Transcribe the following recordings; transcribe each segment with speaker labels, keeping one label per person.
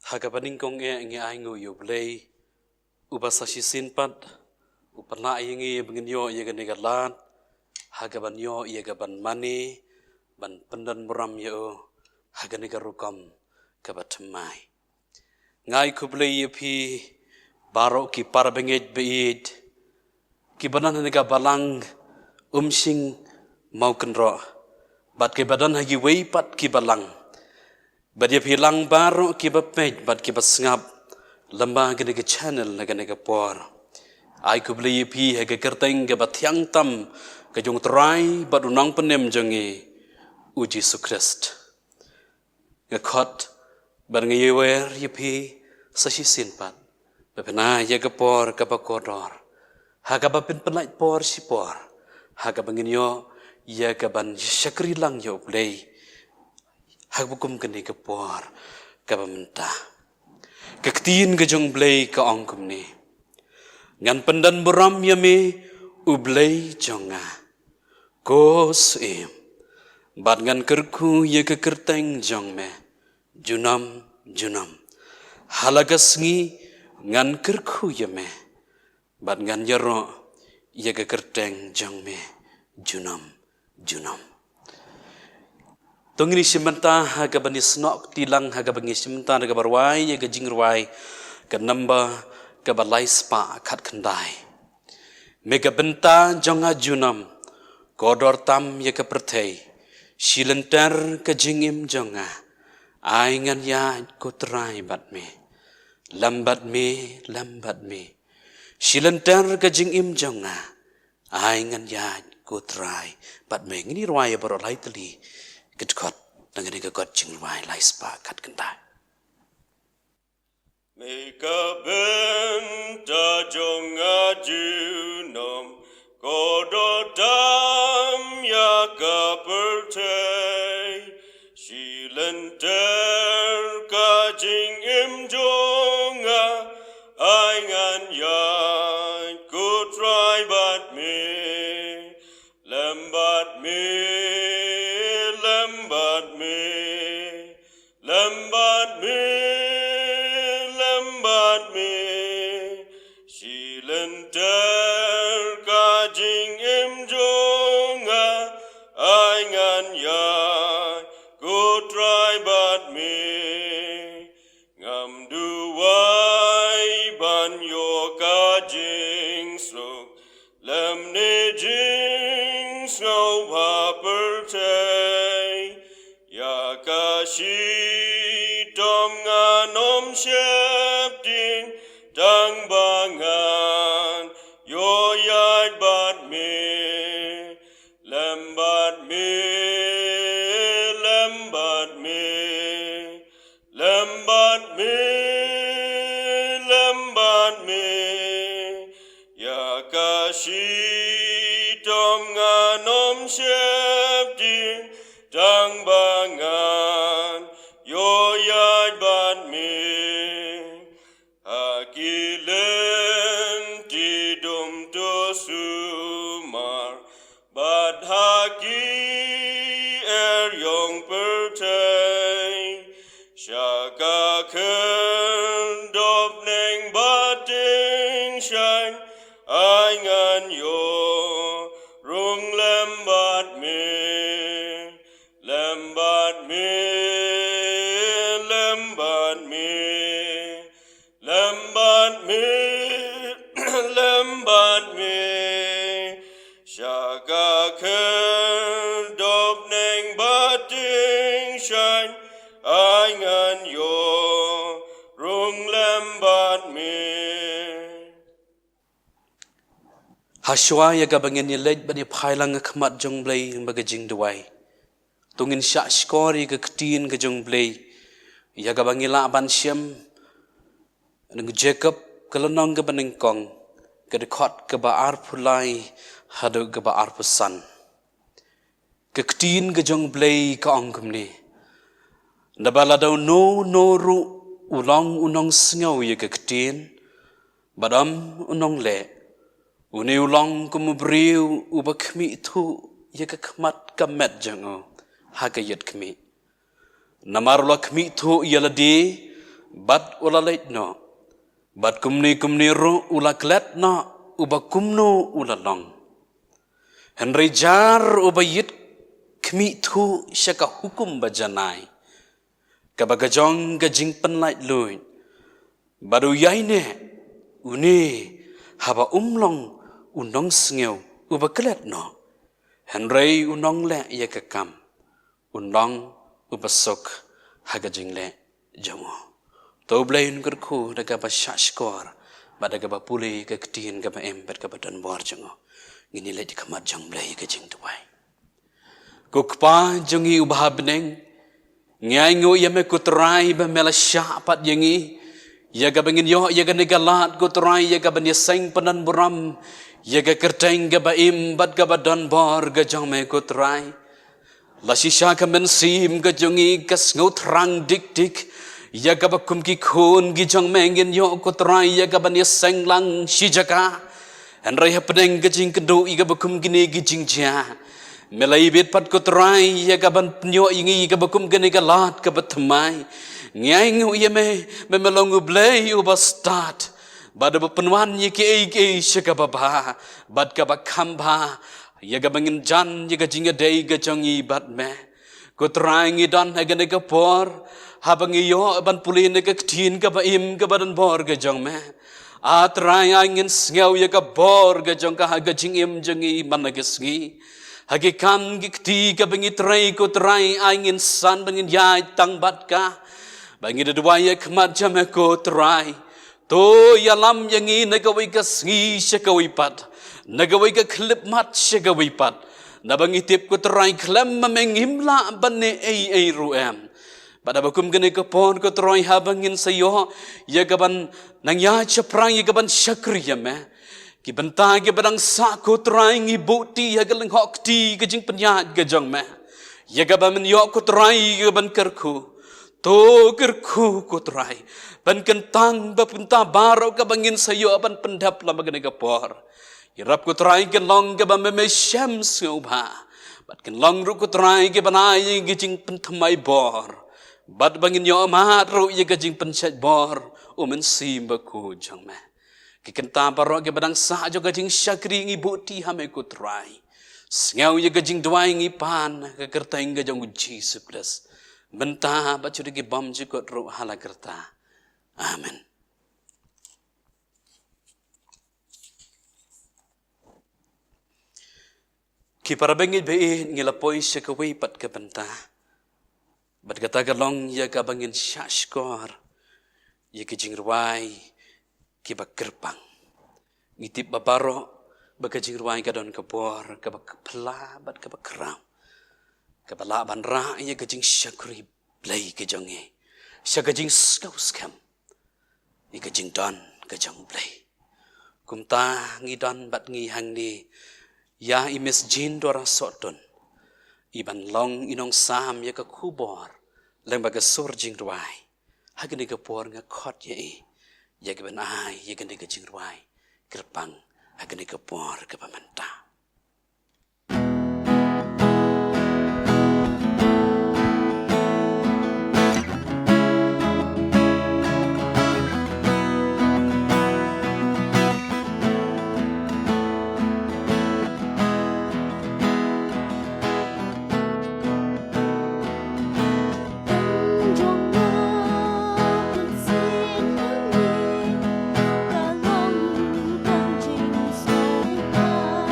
Speaker 1: Hagabaning kong ngi aingo yublay ubasashi sinpat upana ingi bengenyo yeganigalan hagabanyo yegaban mani ban pendan muram yo haganigarukam kabatamai ngai kublay yepi baro ki parabengej beid ki banan niga balang umsing maukenro bat ke badan hagi weipat ki balang Badia pilang baru kiba pej bad kiba sngap lamba gane ke channel na gane ke por ai ku beli pi hege kerteng ke bathyang tam ke jong trai bad unang penem jongi uji Yesus Christ ke khot bad ngi wer yepi sashi sinpat bepena ye ke por ke bakodor ha ka bapin penai por si por ha ka banginyo ye ke ban syakri lang yo blei hak bukum kini kepuar kabamenta kektiin gejong blay ka ongkum ni ngan pendan buram yami ublay jonga kos bad ngan kerku ye kekerteng jong me junam halagas ngi ngan kerku yame bad ngan yaro ye kekerteng jong me junam Tungini simenta haga bani snok tilang haga bangi simenta haga barwai haga jingruai ke namba ke balai spa kat kendai. Mega benta jonga junam kodor tam ye ke pertei silenter ke jingim jonga aingan ya kutrai bat me lambat me silenter ke jingim jonga aingan ya kutrai bat me ngini ruai barolai teli Kedkot dengan God jingwai lai spa kat kendai.
Speaker 2: Meka benta jonga junom kodotam ya kapertei silenter ka jingim jonga aingan ya kutrai bat me lambat me silenter kajing imjonga aingan ya kutrai bat me ngam duwai ban yo kajing slok lam ne jing snow papertei ya kashi tom nganom shepting dang bangan yo yai bat me lambat me ya kashi tom nganom shepting dang bangan yo yai bat me Hakilen tidum to sumar bad haki yong pertei shaka kendop neng bating shine aingan yo rung lambat me shaka kendop neng bating shine aingan yo rung lambat me
Speaker 1: Haswa ya gabangin ni lej bani phailang khmat jong blay bagajing duai tungin sya skori ke ketin ke jong blay ya gabangila ban syam nang Jacob kelenong ke benengkong ke dekot ke baar pulai hadu ke baar pusan ke ketin ke jong blay ke ongkum ni nabala daw no ru unong sngau ye ke ketin badam unong le uni ulang kumubriu ubakmi tu ye ke khmat kamet jango hagayat kmi namarula kmi tu yaladi bat ulalait no, bat kumni ro ulaklet no, uba kumno ulalong. Henry jar ubayit kmi thu syaka hukum bajanai. Kabagajong gajing penlait luin. Baru yaine uni haba umlong unong sngeu uba kelet no. Henry unong le ia kekam. Unong uba sok hagajing le jongo. Tau blain kerku daga ba syashkor. Badaga ba puli ke ketin ga ba embet ga ba dan bor jongo. Ngini le dikamat jang blai gajing tuai. Kukpa jongi ubah beneng. Ngai ngo ia me kutrai ba mela syapat yangi. Ya ga bangin yo ya ga negalat kutrai ya ga ban seng panan buram. Ya ga kerteng ga ba imbat ga ba dan bor ga jang me kutrai. La shisha ka men sim ga jongi kas ngo trang dik dik. Ya ga ba kum ki khun gi jang mengin yo kutrai ya ga ban seng lang shijaka. Henry hapedeng ga jing kedo i ga ba kum gini gi jing ja. Melai bet pat kutrai ya gaban penyo ingi gabakum gani galat gabatmai ngai ngu ye me melongu blay uba start bada penwan ye ke shakababa bad gabakamba ya gabangin jan ye gajinga dei gajangi bad me kutrai ngi dan hagane gapor habangi yo ban pulin ga ktin gabaim gabadan bor gajang me atrai angin sngau ye gabor gajang ka gajing im jangi managesgi Hagikan gikti ka bangi tray ko tray angin san bangin yay tang bat ka bangi dadwaya kmat jame ko tray to yalam yangi nagaway ka sngi siya kawipat nagaway ka klip mat siya kawipat nabangi tip ko tray klam mamengimla bane ay ruem pada bakum gani ka pon ko tray habangin sayo yagaban nangyay siya prang yagaban syakri yame Kibentang kibadang sako try ibu ti hagalang hok ti gajing penyat gajang me. Yaga ban yok ko try gaban kerku. To kerku ko try. Ban kentang ba punta baro ka bangin sayo ban pendap la magane kapor. Irap ko try kan long gaban me syams ubha. Bat kan long ru ko try gaban ay gajing pentamay bor. Bat bangin yo amat ru ya gajing pensat bor. Umen simba ko jang me. Kikenta parok ke badang sa jo gajing syakri ngi bukti hame ko try. Sngau ye gajing dwai ngi pan ke kerta ing gajang uji seples. Benta bacu digi bam jikot ro hala kerta. Amen. Ki para bengit be ngi lapoi syakawai pat ke benta. Bat kata galong ya ka bangin syashkor. Ye gajing ruai kibak gerbang. Ngitip babaro bagajing ruai gadon kabor kabak pela bat kabak keram. Kabala ban ra ya gajing syakri blai gajange. Syagajing skau skam. Ni gajing don gajang blai. Kumta ngidan bat ngi hang ni ya imes jin dora soton. Iban long inong sam ya ka kubor lang baga surjing ruai. Hagani kapor nga khot ye. Yagaban ay yagani gajing ruai gerbang agani kapor ke pamanta.
Speaker 3: Hãy subscribe cho kênh Ghiền Mì Gõ để không bỏ lỡ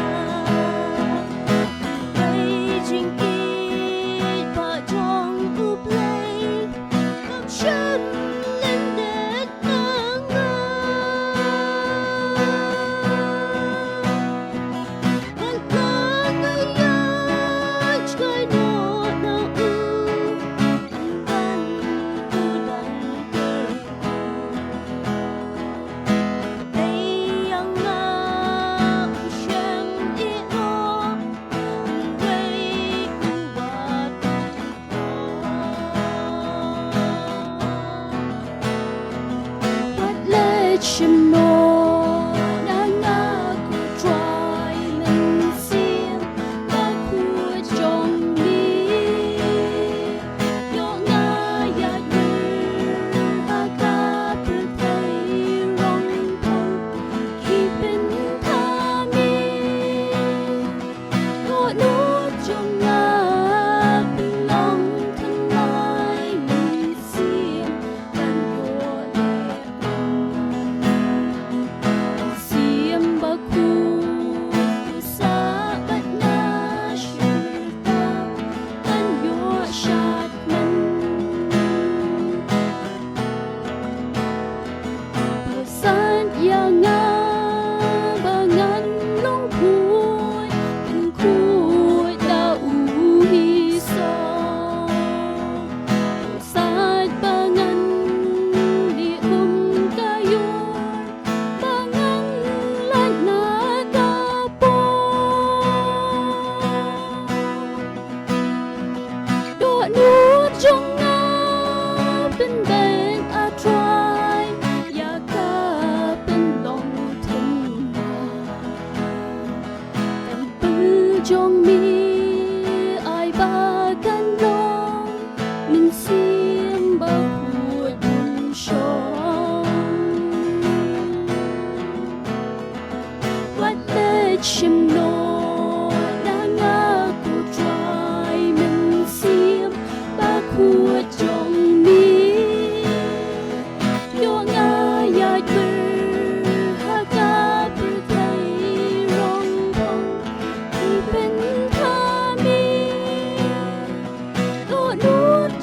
Speaker 3: jong mi ai ba kan long min sim ba hu dun shong what the chim no da nga ku try min sim ba hu jong mi yo nga ya ha ka pu thai rong thong ki pen tha mi do nu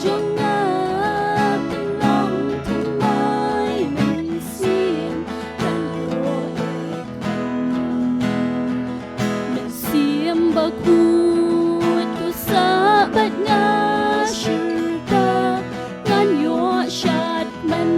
Speaker 3: jong nga pen long thang mai min sim kan yo min sim ba ku tu sa bat nga shirta ngan yo shat man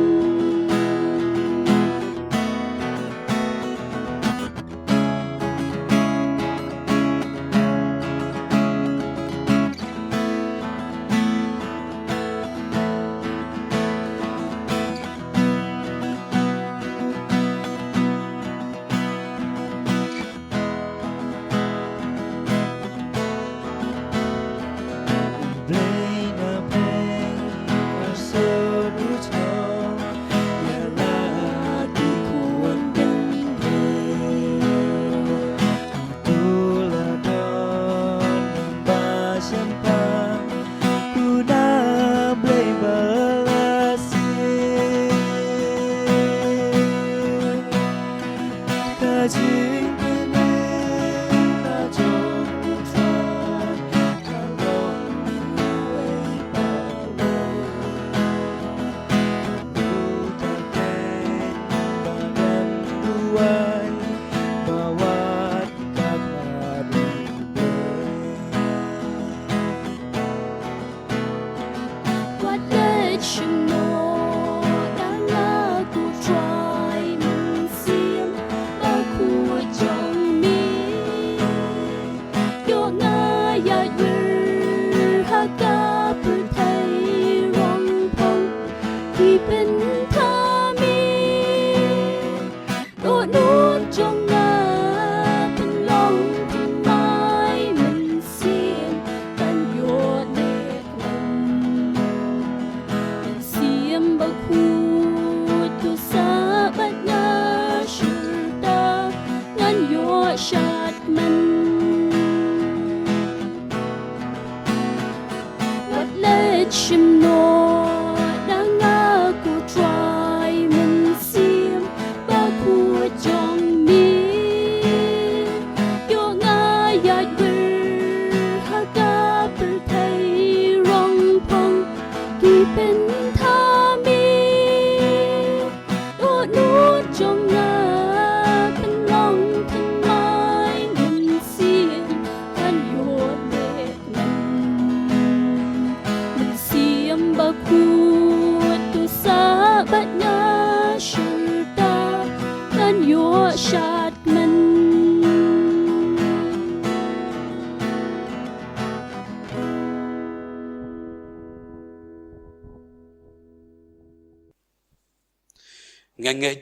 Speaker 3: what let you know da nga ku try min sim ba ku jong mi yo nga ya ha ka pu thai rong thong ki pen tha mi do nu jong nga pen long thang mai min sim kan yo nek man sim ba ku tu sa bat nga shirta ngan yo shat man what let him know da nga ku try min sim ba ku jong mi yo nga ya ha ka pu thai rong thong ki pen tha mi do nu jong nga pen long thang mai min sim kan yo nek man min sim ba ku tu sa bat nga shirta kan yo shat man
Speaker 1: ngangej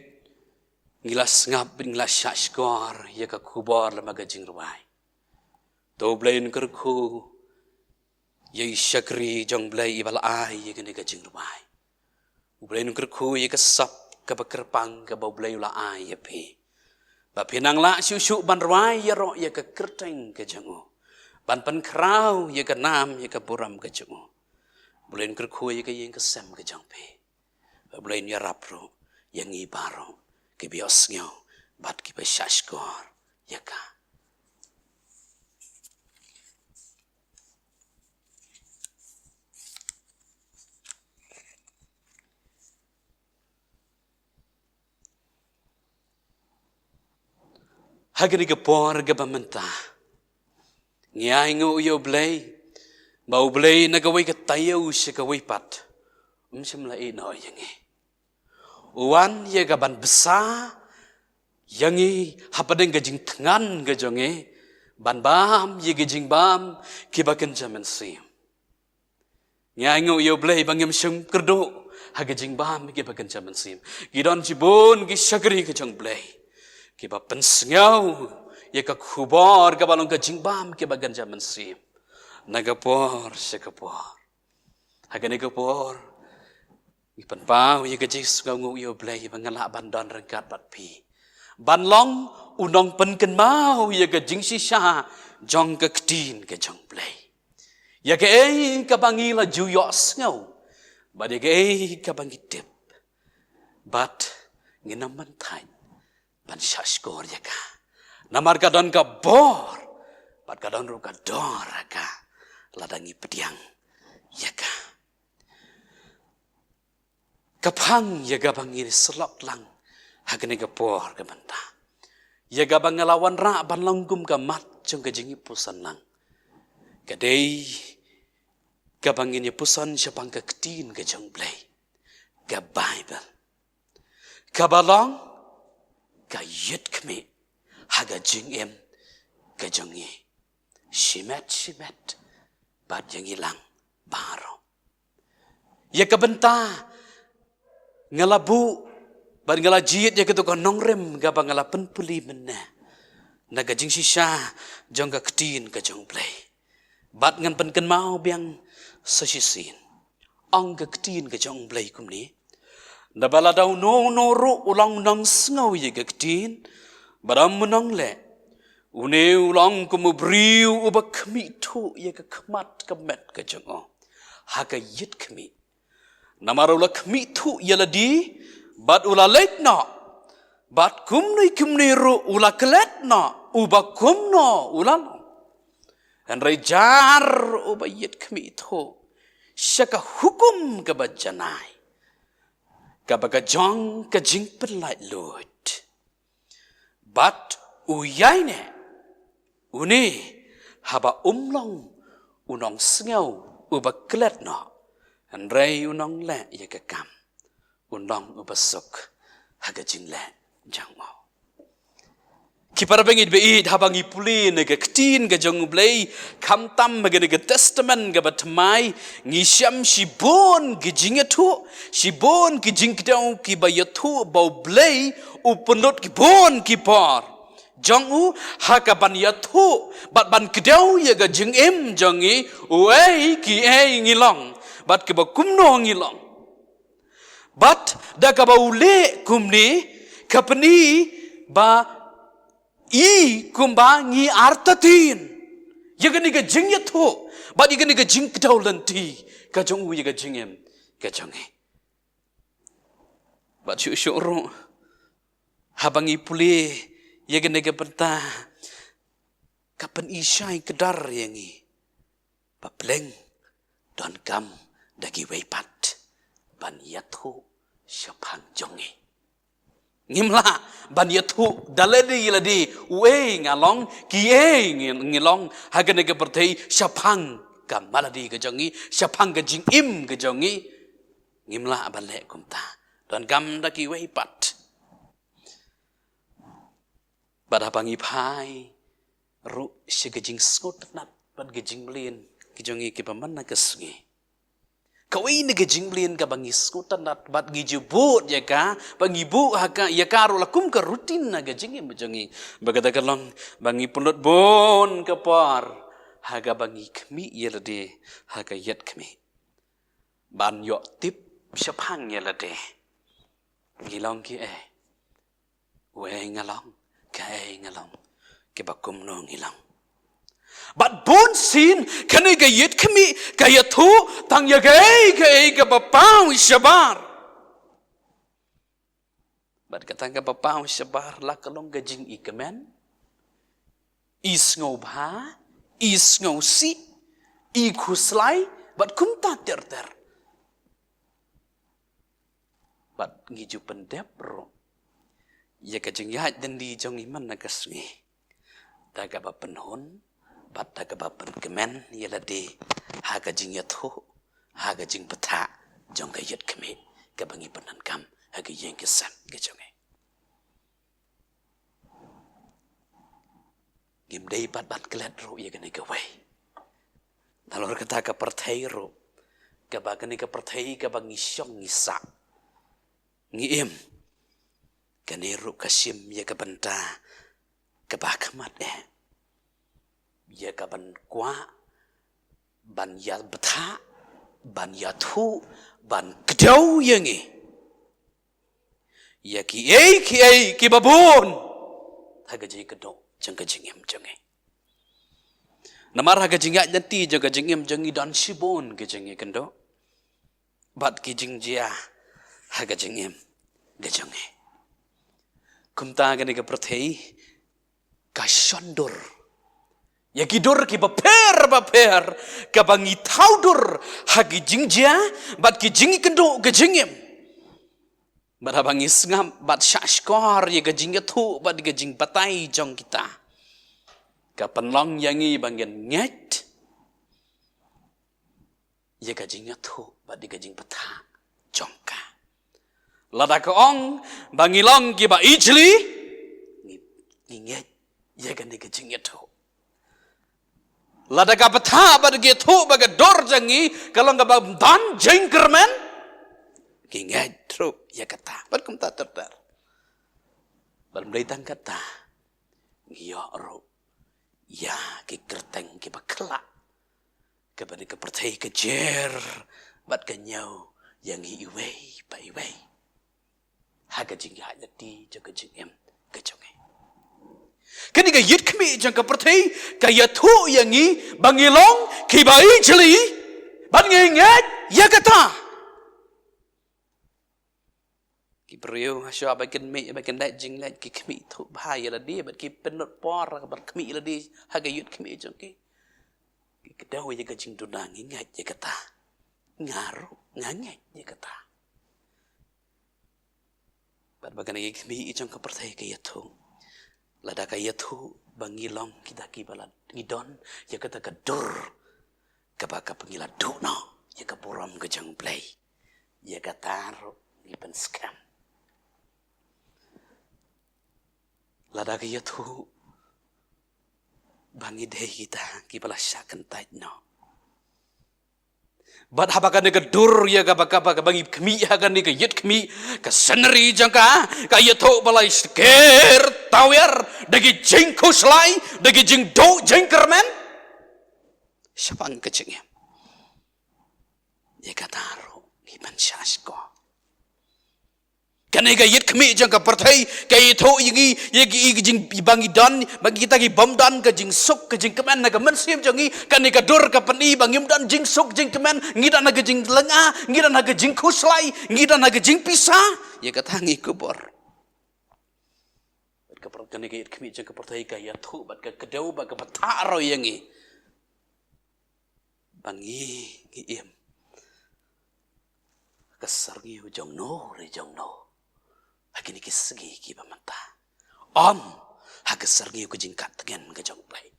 Speaker 1: ngilas ngap ngilas syashkor ya ka kubor lamaga jingruai to blain kerku ya syakri jong blai ibal ai ya gani ka jingruai blain kerku ya ka sap ka bakerpang ka bau blai ula ai ya pe ba pinang la syu ban rai ya ro ya ka kerteng ka jango ban pan krau ya ka nam ya ka buram ka jango blain kerku ya ka yeng ka sam ka jang pe blain ya rapro yang ibaro ke bios ngau bat ki bashashkor yaka hagani ke por ke bamenta ngai ngo yo blai bau blai na gawai ke tayo se gawai pat simla ino yangi uan ye gaban besar yangi hapadeng gajing tengan gajonge ban bam ye gajing bam kibakan jaman sim nyango yo blai bangim sim kerdo hagajing bam kibakan jaman sim gidon jibon gi syagri gajong blai kiba pensngau ya ka khubor ka balong ka jingbam ke bagan zaman sim nagapor sekapor hagane kapor ipan pau ya ka jis ngu yo blai bangala bandon rengkat bat pi ban long unong pen ken mau ya ka jing si sha jong ka ktin ka jong blai ya ka ka bangila ju yo ngau ba de ka bangitip bat nginam ban thai ban shashkor ya ka namar ka don ka bor bat ka don ru ka dor ka ladangi pediang ya ka kapang ya ka bangir selok lang hagane ka por ka banta ya ka bangalawan ra ban langgum ka mat jong ka jingi pusan lang kadai ka bangin ya pusan syapang ka ktin ka jong blai ka bible ka balong ka yet kme haga jing em ka jongi shimet bat yang hilang baro ya ka benta ngalabu bat ngala jiet ya ketu ka nongrem ga bangala penpuli mena naga jing sisa jong ka ktin ka jong play bat ngan penken mau biang sasisin ang ka ktin ka jong play kumni na bala daw no ro ulang nang sngaw ya ka ktin baram menang le une ulang kumubriu ubak kmi tu ya ka kmat kamet ka jong ha ka yit kmi namaro la kmi tu ya la di bat ula lek na bat kumni ru ula kelet na uba kumno ula no and rejar uba yit kmi tu syaka hukum ka bajanai ka baga jong ka jing pelai lut bat uyai ne uni haba umlong unong sngau uba kelet no and rei unong le ya ka kam unong uba sok haga jing le jang mo kipara bengit beid habang ipuli ne ka ktin ga jong blei kam tam ga ne testament ga batmai ngi syam shibon gi jingatu shibon gi jingdau ki bayatu bau blei upunut ki bon ki par jong u hakaban yatu bat ban kidau ya ga jing em jongi uai ki ngilong bat ke ba kumno ngilong bat da ka ba ule kumni kapni ba i kumba ngi artatin ya ga ni ga jing yatu bat ya ga ni ga jing kidau lanti ka jong u ya ga jing em ka jongi bat syu ro habangi puli ya gene ga penta kapan isai kedar yangi papleng don kam dagi weipat ban yatu syapang jongi ngimla ban yatu daledi ladi we ngalong kie ngilong hagane ga pertai syapang kam maladi ga jongi syapang ga jing im ga jongi ngimla ban le kumta don kam dagi weipat bad habangi pai ru sigajing skot nat bad gajing blin kijongi ki paman na kasngi kawai ni gajing blin ka bangi skot nat bad gijubut ya ka bangi bu haka ya ka ru lakum ka rutin na gajing bajongi bagada kalong bangi punut bon ka par haga bangi kmi yelade haga yet kmi ban yo tip syapang yelade ngilong ki we ngalong kai ngalong ke bakum no ngilang bat bon sin kane ga yet kmi ga yatu tang ya gai ga bapau shabar bat katang ga bapau shabar la kalong ga jing ikamen is ngau bha is ngau si i khuslai bat kumta ter bat ngiju pendep ro ya kajing ya dan di jong iman nagasngi daga ba penhon bat daga ba penkemen ya ladi ha kajing ya thu ha kajing peta jong ga yet keme ka bangi penan kam ha ga yeng kesan ga jonge gim dei bat kelet ro ya gane ga wai talor kata ka perthai ro ka ba gane ka perthai ka bangi syong ngisa ngiem kaneru kasim ya kabanta kebakamat ya kaban kwa ban ya betha ban ya thu ban kedau yangi ya ki babun haga jing kedau jang ka jingem jange namar haga jinga nanti jaga jingem jangi dan sibon ke jange kendo bat ki jing jia haga jingem ga jange kumta gani ka prathei ka shondur ya gidur ki baper ka bangi thaudur hagi jingjia bat ki jingi kendo ga jingem bat bangi sngam bat shashkor ya ga jingya thu bat ga jing batai jong kita ka panlong yangi bangen nget ya ga jingya thu bat ga jing batha jong ka lada ka ong bangi long ki ba ijli ni nget ya ga jingya thu lada ka patha bad ge thu baga dor jangi kalau nga bab dan jengkermen kingai tru ya kata bad kum ta ter bal mlai tang kata ngiyo ro ya ki kerteng ki bakla ke bad ke perthai ke jer bad ke nyau yang iwei bai wei ha ka jing ya ti jo ke jing em ke jong kani ka yit khmi jang ka prathai ka yathu yangi bangilong ki bai chli ban nge ngat ya kata ki brio hasha ba ken me ba ken dai jing lai ki khmi thu ba ya la di ba ki penot por ka ba khmi la di ha ka yit khmi jang ki ki dau ya ka jing du na nge ngat ya kata ngaru ngangai ya kata ba kan ki khmi jang ka prathai ka yathu lada ka yathu bangilong kita ki balat ngidon ya kata ka dur ka ba ka pangila do no ya ka poram ka jang play ya ka taro ni pen scam lada ka yathu bangi dei kita ki bala syakan tait no bat habakan ka dur ya ka ba bangi khmi ya kan ni ka yet khmi ka sanri jangka ka yathu balai sker tawer dagi jing khuslai dagi jing do jing kermen syapang ke jing ya kataro ni ban shasko kanai ka yet khmi jangka parthai ka yathu yingi yegi jing bangi dan bagi kita ki bom dan ka jing suk ka jing kemen na ka mensim jangi kanai ka dur ka pani bangim dan jing suk jing kemen ngida na ka jing lenga ngida na ka jing khuslai ngida na ka jing pisa ya katangi kubor kani ka yet khmi jangka parthai ka yathu bat ka kedau ba ka pataro yangi bangi ki im kasar ngi jong no re jong no hakini kisgi ki bamata om hagasar ngi ko jingkat gen ga jong play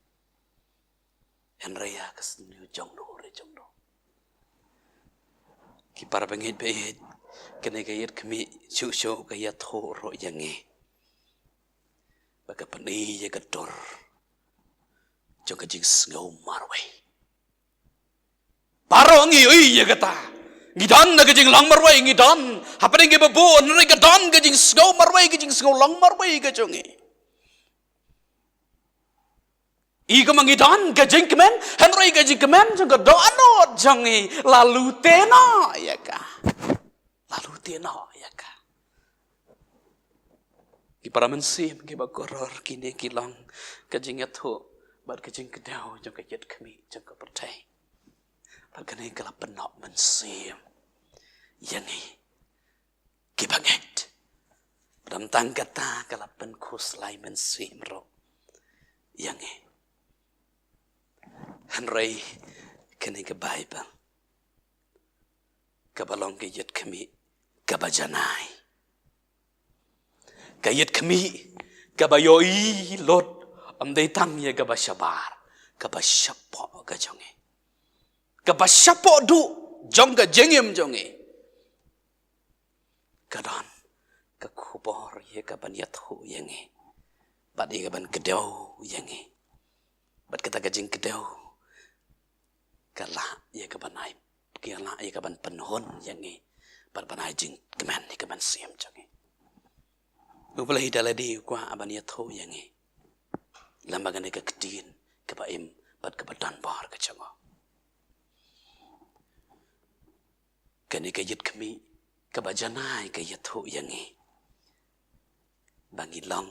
Speaker 1: en raya kasni jong no re jong no ki para bangit be kene ga yet khmi chu ga yathu ro yangi baka pani ya gador jong ka jing sngau marwai paro ngi ui ya kata ngidan na gajing lang marwai ngidan hapane ngi babu nri gadan gajing sngau marwai gajing sngau lang marwai gajongi i ka mangidan gajing kemen henry gajing kemen jong ka do anot jongi lalu tena ya ka ki para mensim ki bagoror kini kilang gajing yathu bat gajing kedau jong ka yet khmi jong ka perthai Pagkanay kalapan na mensim. Yani. Kibanget. Ramtang kata kalapan kuslay mensim ro. Yani. Hanray kanay ka Bible. Kabalong kayat kami kabajanay. Kayat kami kabayoy lot. Amday tangya kabasyabar. Kabasyapo kajonge. Kabasyapo du jong ka jengem jonge kadan ka kubor ye ka ban yathu yenge bad ye ka ban kedau yenge bad kata ka jeng kedau kala ye ka ban ai kala ye ka ban penhon yenge bad ban ai jeng keman ye ka ban siam jonge ublah daladi kwa ban yathu yenge Lamagane ka ketin ka baim bat ka badan bar ka chango. Kani ka yit kami ka bajanai ka yatho yangi. Bangi long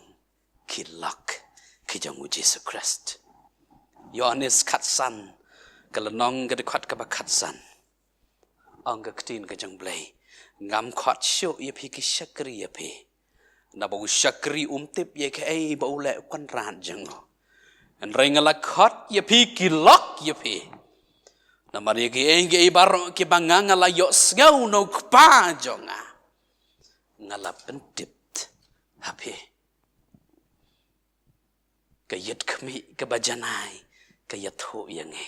Speaker 1: kilak ki jangu Jesu Christ. Yohanes katsan kalanong ka dekat ka bakatsan. Ang ka ketin ka jang blay. Ngam kwat syo yapi ki syakri yapi. Na bau syakri umtip ye ka ai bau le kwan ran jango. An ringala khat yapi ki lak yapi. Na mari ki enge ibar ki banganga la yo sgau no kpa jonga. Ngala pentip hapi. Kayat kami kebajanai kayat ho yangi.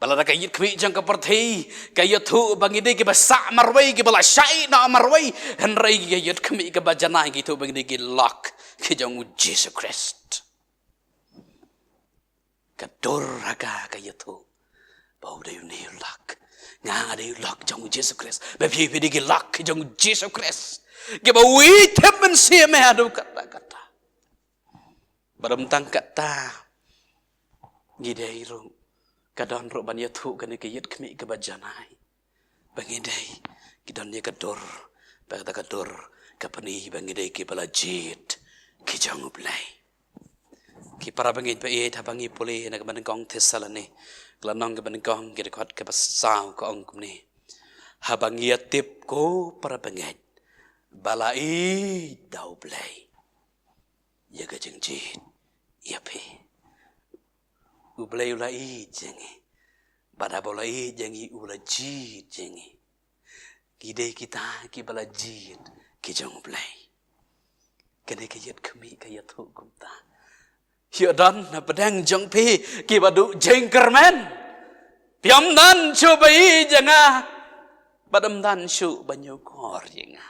Speaker 1: Balada kayat kami jang keperti kayat ho bangide ke basa marwai ke bala syai na marwai henrai kayat kami kebajanai gitu bangide ke lak ke jang Jesu Christ. Kador raga kayat ho bau dayu ne lak nga dayu lak jang Jesu Christ. Babi bidi ke lak ke jang Jesu Christ. Ke bau temen se me adu kata-kata. Baram tangkat ta ngidai ro kadon ro ban yathu kan ke yit khmi ke bajanai bangidai kidon ye kador bagda kador kapani bangidai ke balajit ki jangublai ki para bangit pe ta bangi pole na ban kong thesalani klanong ke ban kong ke dekat ke pasau ko ong kumni ha bangi atip ko para bangit balai dau blai ye ga jengjit yapi ublay ulai jengi badabolai jengi ulaji jengi gide kita ki balajit ki jong ublay kene kayat kami kayat hukum ta hiadan na pedang jong pi ki badu jengkermen piam dan cobai jenga badam dan su banyu kor jenga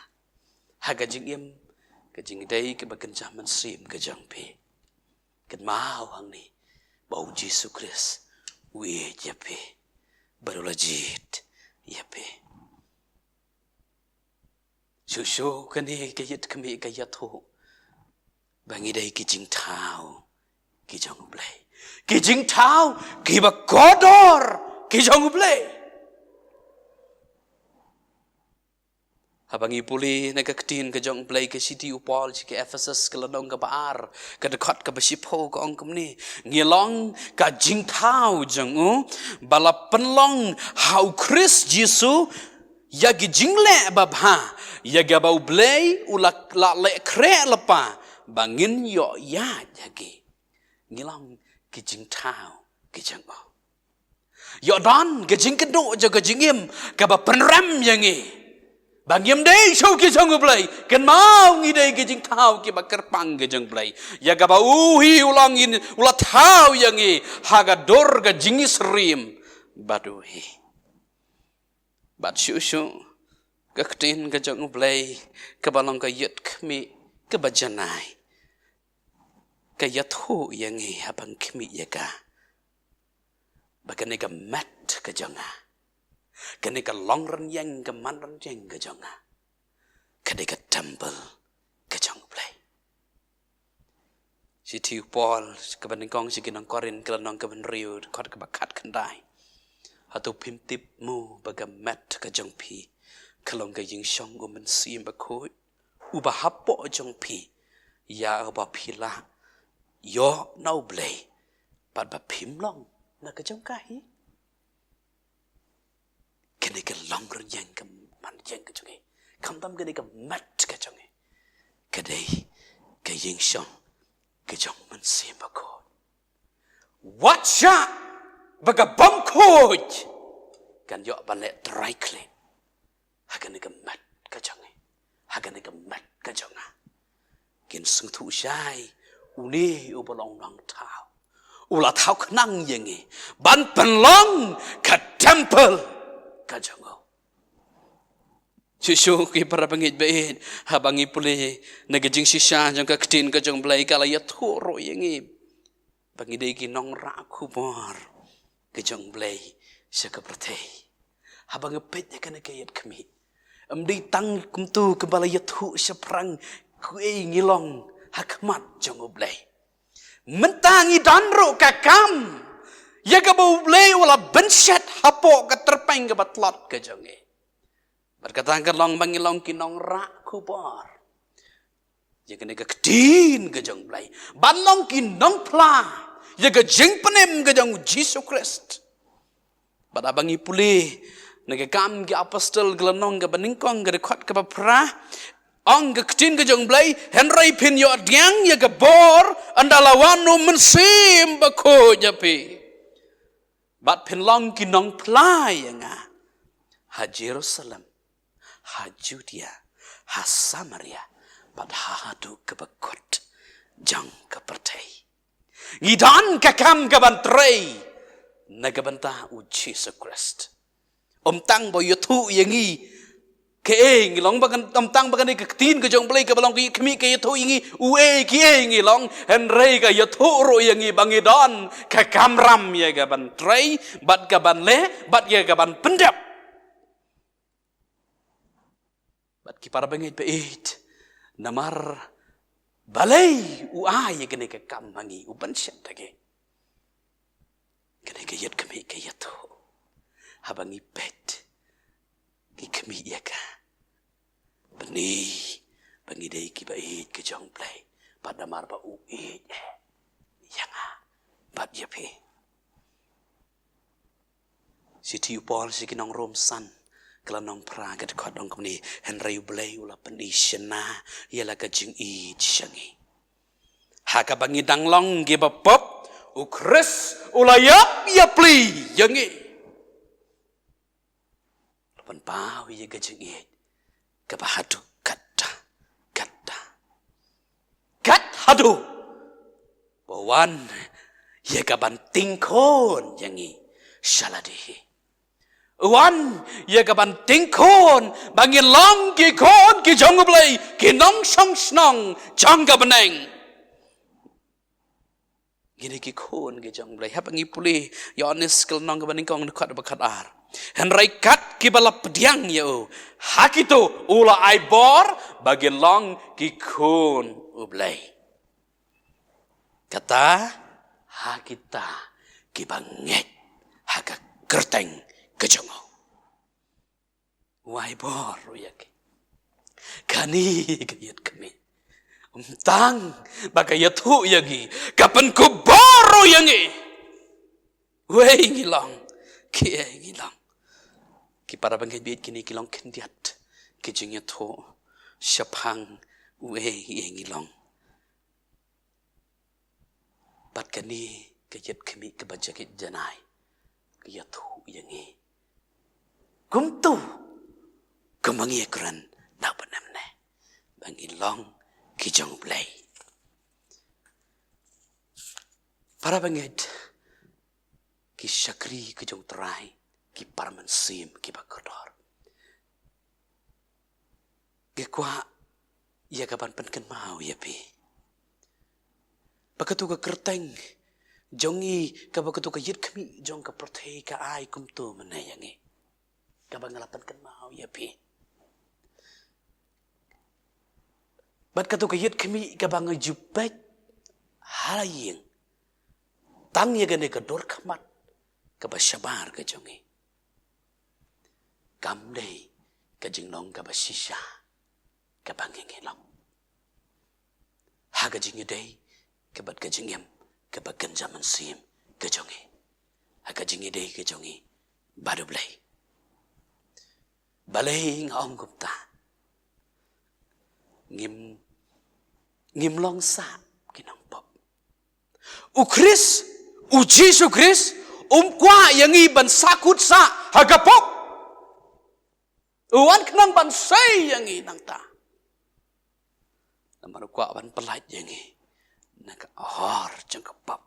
Speaker 1: haga jingim ke jing dai ke bakan zaman sim ke jong pi Ken mau hang ni bau Jesu Christ we jape baru lajit yape Shushu kani kayat kami kayat ho bangi dai ki jing tau ki jong blai ki jing tau ki ba kodor ki jong blai Habangi puli na kaktin ka jong play ka city upol si ka Ephesus ka lanong ka baar ka dekat ka basipo ka ongkom ni ngilong ka jingtao jong bala penlong hau Chris Jesu yagi jingle babha yaga bau play ulak la le kre lepa bangin yo ya yagi ngilong ki jingtao ki jong yo dan ka jingkedo jaga jingim ka ba penram yangi Bangyam day show ki jong blai ken mau ngi day ki jing thau ki bakar pang ki jong blai ya ga ba uhi ulang in ula thau yangi haga dor ga jingis rim baduhi bat shu ka ktin ka jong blai ka balong ka yet khmi ka bajanai ka yathu yangi habang khmi ya ga bagane ga mat ka jonga Kani ka longren yang ka manren yang ka jonga. Kani ka temple ka jong play. Si tiu Paul ka baningkong si kinang korin ka lanong ka banriu kot ka bakat kandai. Hatu pimtip mu baga mat ka jong pi. Kalong ka ying syong uman siyem bakoi. Uba hapo jong pi. Ya uba pila. Yo nau blay. Pat ba pim long na ka jong kahi. Kene ka longren yang ka man yang ka jongi kam tam kene ka mat ka jongi kadai ka ying shong ka jong man sim ba ko watcha baga bam ko kan yo ban le dry clean ha kene ka mat ka jongi ha kene ka mat ka jonga kin sung thu shai uni u bolong nang thao ula thao khnang yengi ban pan long ka temple kajango Shushu ki para bangit bait habangi puli nagajing sisya jang kaktin ka jong blai kala ya thuro yengi bangi dei ki nong ra khubor ka jong blai sa ka prate habang pet ya kana kayat kami amdi tang kumtu ka bala ya thu sa prang kuei ngilong hakmat jong blai mentangi danro kakam ya ka bau blei wala benset hapo ka terpeng ka batlot ka jonge berkata ka long bangilong kinong rak kubar ya ka nega kedin ka jong blei banlong kinong pla ya ka jeng penem ka jong Jesus Christ pada bangi pulih nega kam ki apostol glanong ka baningkong ka rekod ka pra ang ketin ke jong blai henry pin yo diang ya ke bor andalawan no mensim bako japi bat pin long kinong plai nga ha Jerusalem ha Judea ha Samaria bat ha du ke bakot jang ke pertai ngidan ke kam ke bantrei naga bantah u Jesus Christ tang bo yotu yangi ke long bagan tang bagan ke tin ke jong blai ke balong ki khmi ke yatho ingi ue ki ngi long henrei ka yatho ro yangi bangidon ka kamram ye ga ban trei bat ga ban le bat ye ga ban pendap bat ki para bangit pe it namar balai u a ye gane ka kam mangi u ban shet tage gane ke yat khmi ke yatho habangi pet ki khmi ye ka bani bangi dei ki bait ke jong play pada mar ba u e yanga bat ye pe siti upol sikinong rom san klanong pra gat khodong kni henry blay ula pani shena yela ka jing i changi ha ka bangi danglong ge ba pop u chris ula yap ya pli yangi pan pau ye ga jing i kabahadu kata kat hadu bawan ye kaban tingkon yangi shaladihi wan ye kaban tingkon bangin long ki kon ki jongblai ki nong song snong jangga beneng gini ki kon ki jongblai hapangi puli yonis kel nong ka baning kong dekat bakat ar henry kat ki balap pediang yo hakito ula aibor bagian long ki kun ublay kata hakita ki banget haka kerteng kejongo waibor yak kani kayat kami tang bagai yatu yagi kapan ku boro yangi wei ngilong ki ngilong ki para bangkit biit kini kilong kendiat ki jingya tho shapang we ngilong pat kani kayat kami ke bajakit janai ki yathu yangi kumtu kemangi kran na banamne bangilong ki jong play para bangkit ki syakri ki jong trai ki parman sim ki bakodor ge kwa ya kapan penken mau ya pi pakatu ka kerteng jongi ka pakatu ka yit kami jong ka prothe ka ai kum tu menayangi ka bangalapan kan mau ya pi bat katu ka yit kami ka bang jupet halaying tang ya gane ka dor khamat ka bashabar ka jongi kam dei ka jinglong ka basisha ka banging long ha ka jing dei ka bat ka jingem ka bagan zaman sim ka jongi ha ka jing dei ka jongi badu blai balai ngong gupta ngim long sa kinong pop u Chris u Jesus Chris kwa yang iban sakut sa hagapop uwan kenang ban say yang nang ta namar kwa ban pelat yang nang hor jengkapap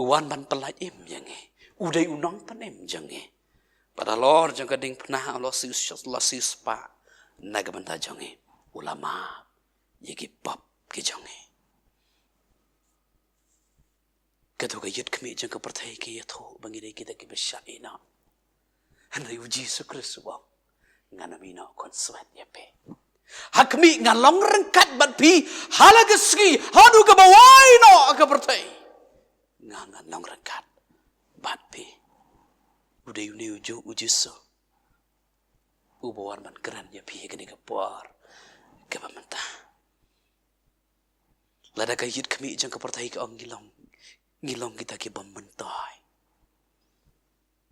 Speaker 1: uwan ban pelat im yang udai unong panem jang pada lor jang kading pernah lo sis pa naga banta jang ulama yegi pop ki jang kadu ka yit kami jang ka perthai ki yatho bangire kita ki beshaina Henry Jesus Christ wong ngana mina kon swat yape Hakmi ngalong rengkat bat pi halageski hadu ke bawai no ke pertai. Ngalong rengkat bat pi. Udah uni uju ujuso. Ubawan man keran ya pi gani ke por ke mentah. Lada kayit kami jang ke pertai ke ong ngilong kita ke bamentai.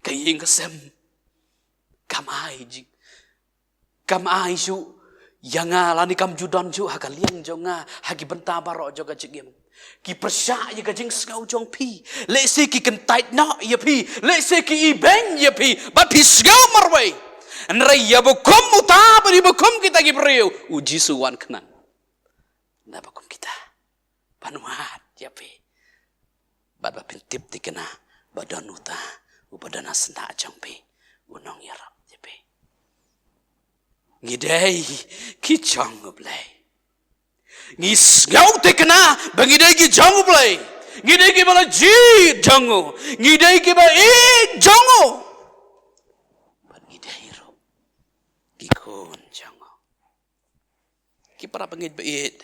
Speaker 1: Kaying kesem kamai jing kamai su yanga lani kam judan ju hakaliang jonga hagi benta barok joga jigim ki persya ye gajing skau jong pi le se ki kentait no ye pi le se ki ibeng ye pi ba pi skau marwai nrai ya bokom uta beri bokom kita ki breu uji suwan kenan na bokom kita panuat ye pi ba pintip tikena badan uta ubadana senda jong pi unong yarap ye pi ngidai ki jong blai ngis ngau tekena bangidai ki jong blai ngidai ki bala ji jongo ngidai ki ba e jongo ban ngidai ro ki kon jongo ki para bangid bait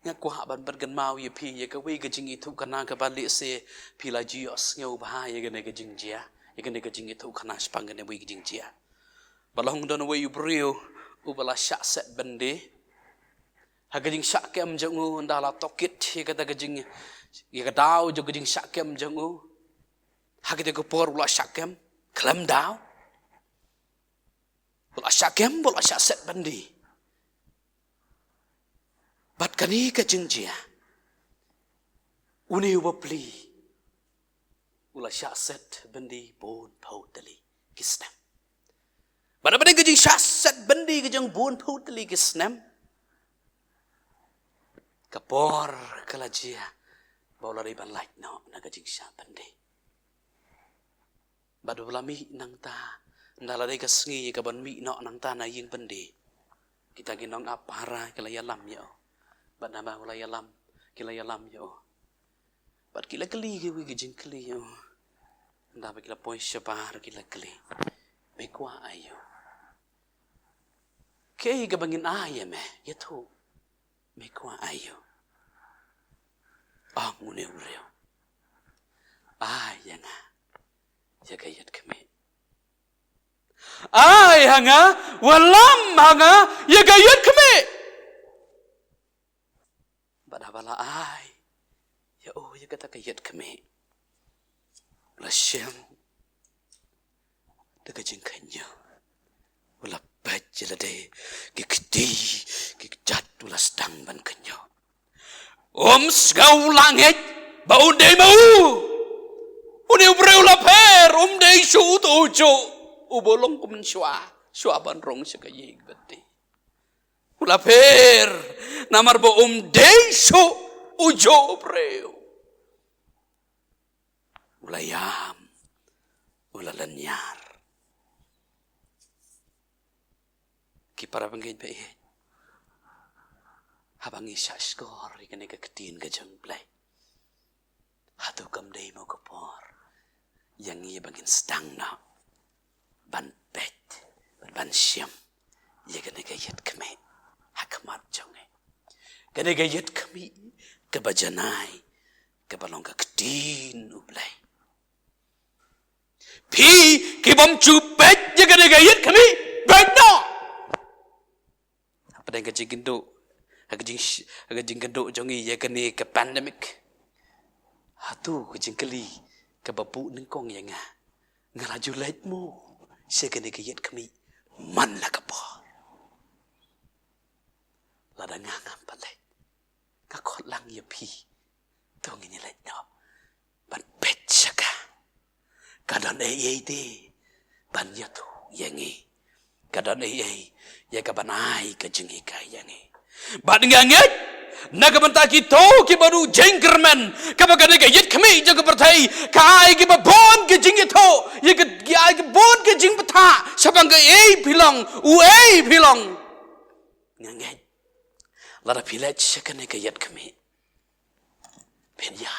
Speaker 1: nga kwa ban ban gan mau ye pi ye ka we ga jing itu kana ka bali se pi la jios ngau ba ye ga ne ga jing jia ye ga ne ga jing itu kana spang ga ne we ga jing jia balong don we brio ubala syak set bende hagajing syak kem jangu ndala tokit ye kata gajing ye kadau jo gajing syak kem jangu hagade ko por ula syak kem klam dau ula syak kem ula syak set bende bat kani gajing jia uni ubapli ula syak set bende bon pautali kisna Bada-bada gajing syasat bendi gajang buon putli kisnam. Kapor kalajia. Baula riban light no na gajing syasat bendi. Badu belami nang ta. Ndala de kasngi kaban mi no nang ta na ying bendi. Kita ginong apara kelayalam yo. Bad nama kelayalam kelayalam yo. Bad kila keli wi gajing keli yo. Nda kila poin syapar kila keli. Bekwa ayo. Kaya gabangin ayam yato may kuha ayo muna uriyo ay nga yagayat kami ay nga walam nga yagayat kami badabala ay yao yagatagayat kami lasyam dagajing kanyo wala bajala de kikti kikjat ulas dang ban kanyo sgau langit bau de mau uni ubreu la per de shu tu chu ubolong kum shwa ban rong sa kayig bati ula per namar bo de shu ujo ubreu ulayam ulalanyar para pengen baik habang isya skor ikan eka ketin gajang play hatu kam day mo kapor yang ia bangin sedang na ban pet ban siam ia kan eka yat kami hakmat jonge kan eka yat kami kebajanai kebalong ka ketin uplay pi kibam cupet ia kan eka yat kami baik no pada gajing genduk gajing genduk jongi ya kene ke pandemic hatu gajing keli ke babu nengkong ya ngalaju lait mo se kene ke yet kami man la kapo lada ngangam palai ka khot lang ya pi tong ini lait no ban pet saka kadon ei te ban ya tu yangi kadon ei ya kabanai ke jengi kayangi bad nganget naga benta kita ki baru jengkerman kabagane ke yet kami jaga pertai kai ki babon ke jengi to ye ke ai ke bon ke jing beta sabang ke ei bilang bilang nganget lara pilet sekane ke yet kami penya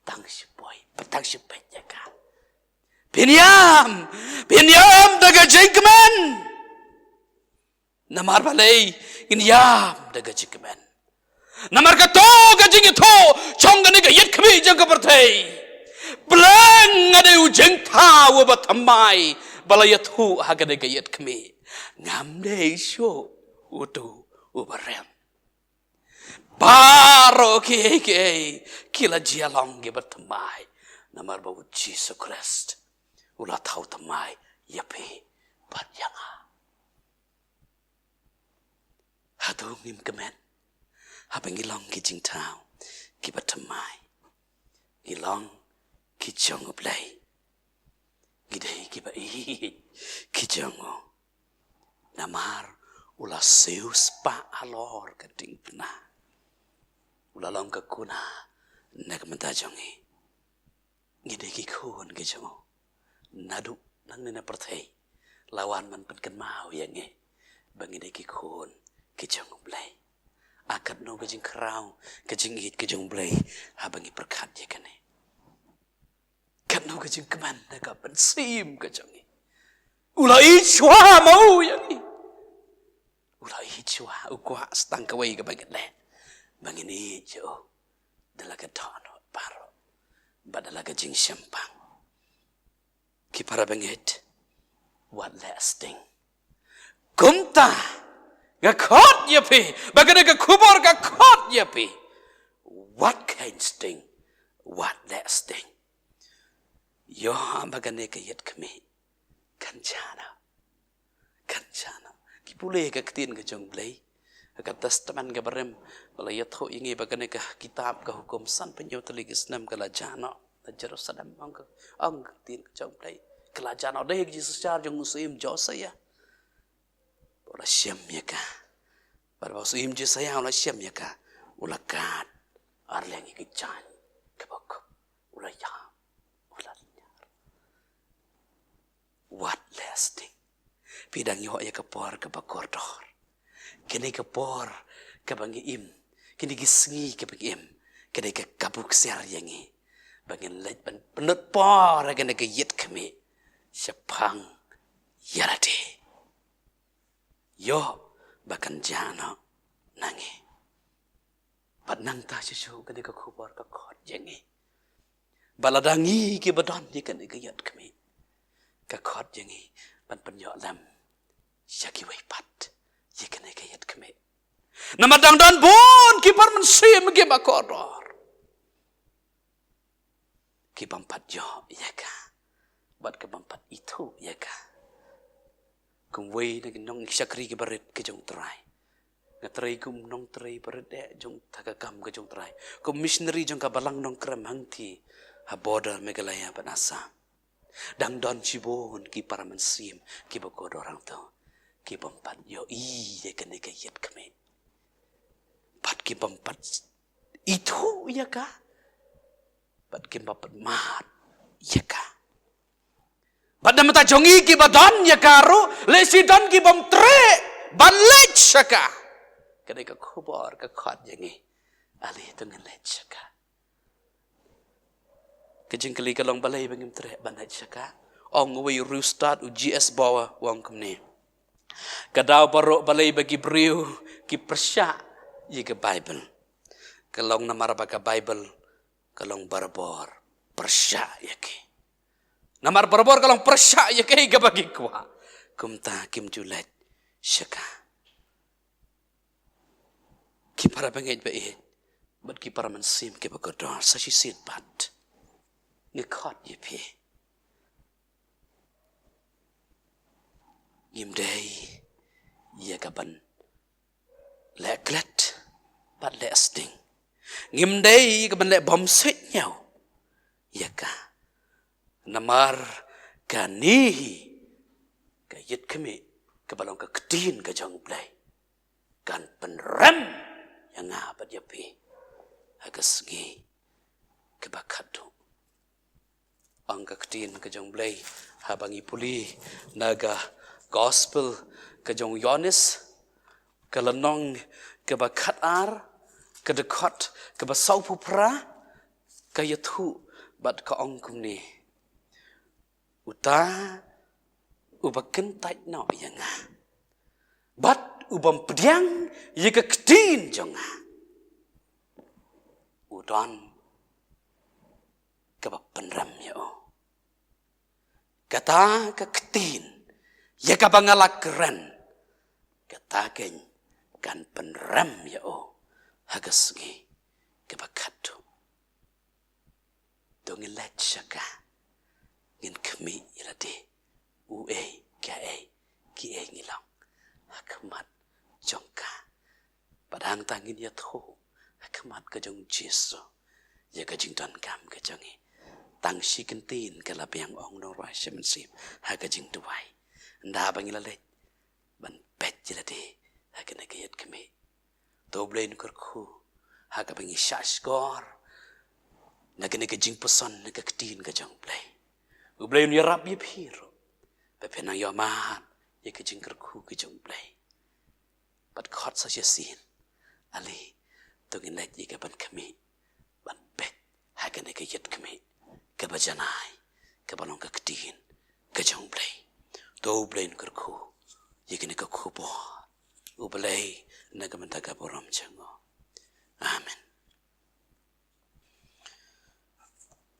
Speaker 1: tang sipoy petang sipoy jaga penyam daga jengkerman Namar balay inyam daga jikmen. Namar ka to gajing ito chong gani ka yet kami jang kapartay. Blang ada ujeng tawa batamay balayat hu hagade ka yet kami. Ngamde isyo utu ubarem. Baro ke kila jialong ge batamay. Namar bawu Jesus Christ. Ula tau tamay yapi bat yanga. Hadu ngim kemen. Habang ilong ki jing tau ki batamay. Ilong ki jong ublay. Gidei ki ba ki jongo. Namar ula seus pa alor ka ding pena. Ula long ka kuna nagmenta jongi. Gidei ki kun ki jongo. Nadu nang nina pertay. Lawan man penken mau yang bangidei ki kun ki jong ublay. Akad no kajing kerau, kajing hit kajing blay, habangi perkat ya kane. Kat no kajing keman naga pensim kajing. Ulai chua mau yang ni. Ulai chua ukwa stang kawai ka bangit le. Bangini jo dalaga tono paro. Badalaga jing syampang. Ki para bangit what lasting. Kumta Gakot yapi, bagana gakubor gakot yapi. What kind sting? What that sting? Yo bagana kayat kami. Kancana. Kipuleh kaktin kajong blay. Katas teman gabarem. Balayat ho ingi bagana ka kitab ka hukum san penyo teligis nam kalajana. Jerusalem ang kaktin kajong blay. Kalajana deh Jesus jar jong muslim jo saya. Ula siam ya ka. Pada waktu imji saya ula siam ya ka. Ula kat. Arleng ikican. Kebok. Ula yam. Ula nyar. What lasting. Pidang yo ya kepor kebakor dor. Kini kepor kebangi im. Kini gisengi kebangi im. Kini kekabuk ser yangi. Bangin lej ban penut por kena keyit kami. Sepang yarade. Yo bahkan jano nangi. Pat nang ta susu kani ka khubor ka khot jengi. Baladangi ki badon ni kani ka yat kami. Ka khot jengi pan penyo lam. Syaki wai pat. Ye kani ka yat kami. Namadang don bon ki par men sim ki bakodor. Ki bampat yo ya ka. Bat ke bampat itu ya ka. Kung way na nong syakri ke barit ke jong try. Ngatray kum nong tray barit jong tagakam ke jong try. Kung missionary jong kabalang nong krem hangti ha border Megalaya panasa. Dang don chibon ki para mensim ki bago orang to. Ki bampat yo iya kene kayat kami. Pat ki bampat itu ya ka. Pat ki bampat mat ya ka. Pada mata jongi ki badan ya karo lesi dan ki bom tre ban lech saka kene ka khobor ka khat yangi ali tungan lech saka kejing kali kalong balai bangim tre ban lech saka ong we restart UGS bawa wang kemne kadau barok balai bagi briu ki persya ye ke Bible kalong namar baka Bible kalong barbor persya yake Namar berbor kalau persyak ya kei ke bagi kuah. Kumta kim julet syaka. Ki para bangit baik. Bad ki para mensim ke bagodor sashi sit bat. Ngekot ye pi. Ngimdei ya kaban. Leklet bat lek sting. Ngimdei kaban lek bom sit nhau. Ya ka. Namar kanihi kayit kami kebalong keketin ke jang play kan penrem yang apa dia pi agas ngi kebakatu ang keketin ke jang play habangi puli naga gospel ke jang Yohanes kelenong kebakat ar kedekot kebasau pupra kayatu bat ka ongkum ni uta ubaken tait no yang bat ubam pediang ye ka kedin jonga udon ka penram yo kata ka kedin ye ka bangalak keren kata ken kan penram yo hagasngi ka bakatu dongin lechaka ngin kemi ilade ue ka ki ngilang hakamat jongka padang tangin ya tho hakamat ka jong jesu ya ka jing dan kam ka jongi tang shi kentin ka labiang ong no ra shemen sim ha ka jing tuai nda bangila le ban pet jilade ha ka na kayet kemi to blain kar khu ha ka bangi shash gor na ka jing poson na ka ktin ka jong play u blain ya rab ye phiro pe pe na yo mahat ye ka jing kar khu ka jong play but khot sa sin ali to ngin lek ye ka ban kami ban pet ha ka na ka yet kami ka bajanai ka balong ka ktin ka jong play to blain kar khu ye ka na ka khu bo u play na ka man ta ka boram chango amen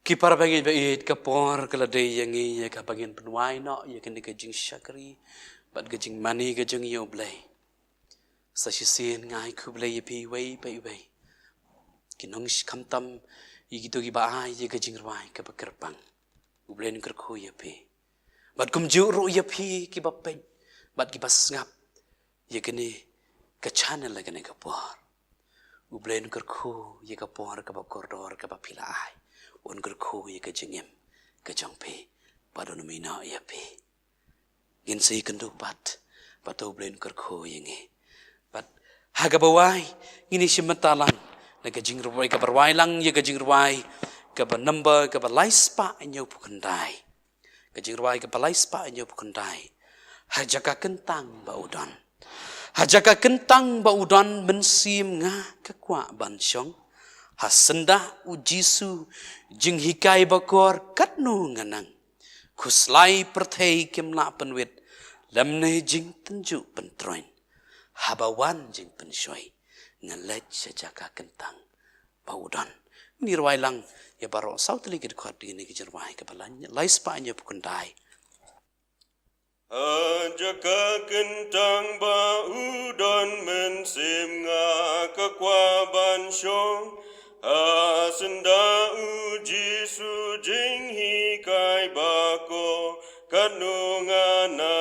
Speaker 1: kipar bagi bait kapor kala day yangi ya ka bagin penwai no ya kan ka jing shakri bat ka jing mani ka jing yo blay sa shisin ngai ku blay pi wei pai wei kinong kam tam igi to gi ba ai ya ka jing rwai ka bakerpang u blay ni kar khu ya pi bat kum ju ru ya pi ki ba pe bat ki bas ngap ya kene ka channel la kene ka por u blay ni kar khu ya ka por ka ba koridor ka ba pila ai un ker khu ye ka jingem ka jongpe padon mina ya pe ngin sei kendu pat pato blen ker khu ye nge pat haga bawai ngini simatalan na ka jing rwai ka barwai lang ye ka jing rwai ka ba number ka ba laispa anyo pukandai ka jing rwai ka ba laispa anyo pukandai hajaka kentang ba udon hajaka kentang ba udon mensim nga ka kwa ban syong hasenda ujisu jing hikai bakor katnu nganang kuslai perthei kimla penwit lamne jing tenju pentroin habawan jing pensyoi ngalet sejaka kentang baudan nirwai lang ya baro sautli gid khot ni gijerwai kabalanya laispa-nya pukundai
Speaker 2: Ajaka kentang ba udon mensim nga kakwaban syong Asenda uji sujing hikai bako kanunganang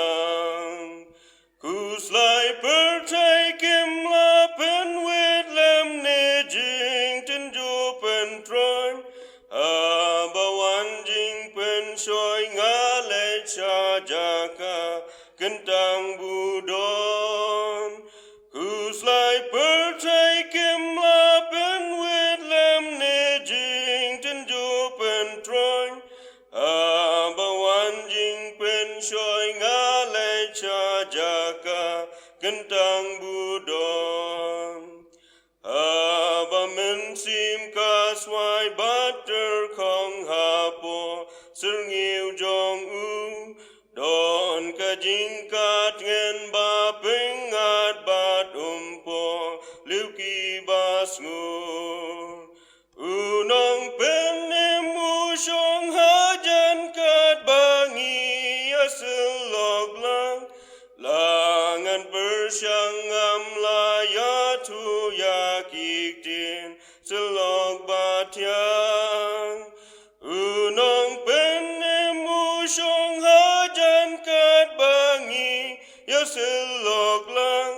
Speaker 2: Kuslai percai kimla penwit lem nejing tenju pentroin Abawan jing pensoi ngalai jaka kentang budon Kuslai percai kimla penwit lem nejing tenju pentroin Abawan jing pensoi ngalai jaka kentang budon Aba mensim kaswai butter kong hapo Serngil jong u Don kajing kat ngen ba pengat bat umpo Liuki basngu Unong penemu syong hajan kat bangi aselog lang Langan bersyangam layatu yakiktin selog batyang Unong penemu syong hajan kat bangi ya selog lang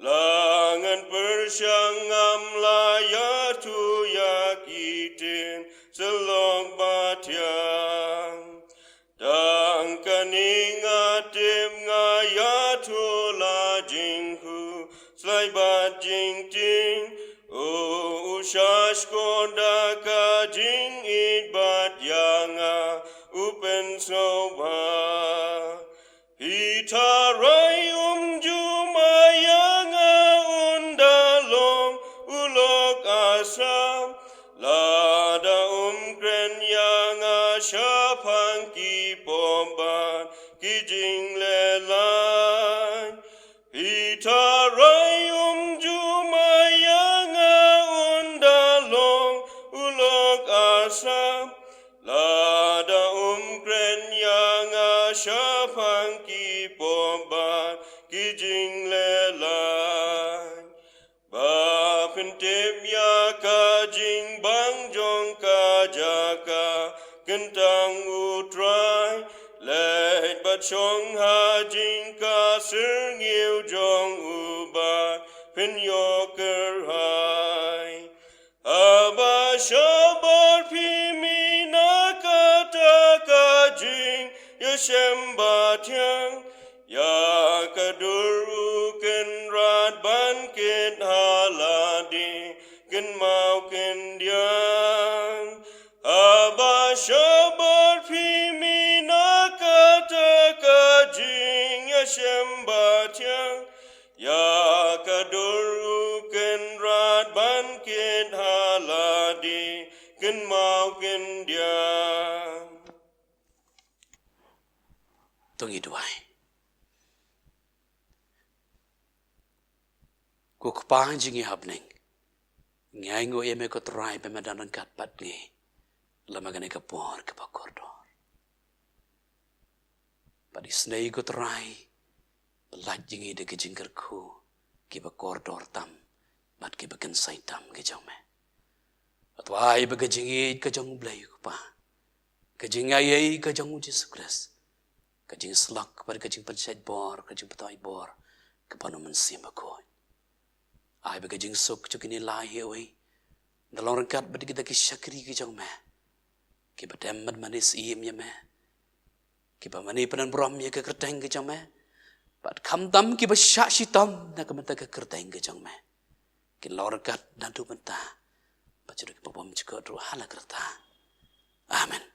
Speaker 2: Langan bersyangam layatu yakiktin selog batyang Dang kaning atim ngayatu la jinghu Slai bat jing ting O ushash konda ka jing it bat yanga Upen soba Hitarai jumayanga undalong Ulok asam Lada kren yanga syapang ki pomban Kijing lelai Hitar ulok asam lada kren yang asyapang ki pomban ki jing lelai ba pentep ya ka jing bang jong ka jaka kentang utrai let bat chong ha jing ka sir nghiu jong uba pen yo ker hai aba shabar pi mi na ka ta ka jing yashem ba tiang ya ka duru ken rat ban ken haladi ken mau ken diang aba shabar pi mi na ka ta ka jing yashem ba tiang ya ka duru ken rat ban ken haladi ken mau ken diang
Speaker 1: Tungi duai. Ku kepang jingi habning. Ngai ngo eme ko trai pe medan kat pat ngi. Lama gane kapor ke pakordor. Padi snei ko trai. Belat jingi de ke jingker ku. Ki pakordor tam. Mat ki bakan sai tam ke jong me. Atwai baga jingi ke jong blai ku pa. Ke jingai ai ke jong Jesus Christ. Kajing selak pada kajing pensait bor, kajing petai bor, kepanu mensim aku. Ai bagajing sok cukini lahi oi. Dalam rengkat bagi kita kisyakri kijang me. Kiba demad manis iem ya me. Kiba mani penan bram ya ke kerteng kijang me. Pat kamdam kiba syak shitam na kementa ke kerteng kijang me. Kin lau rengkat nandu mentah. Bacuduk kiba bom juga dua hala kerta. Amen.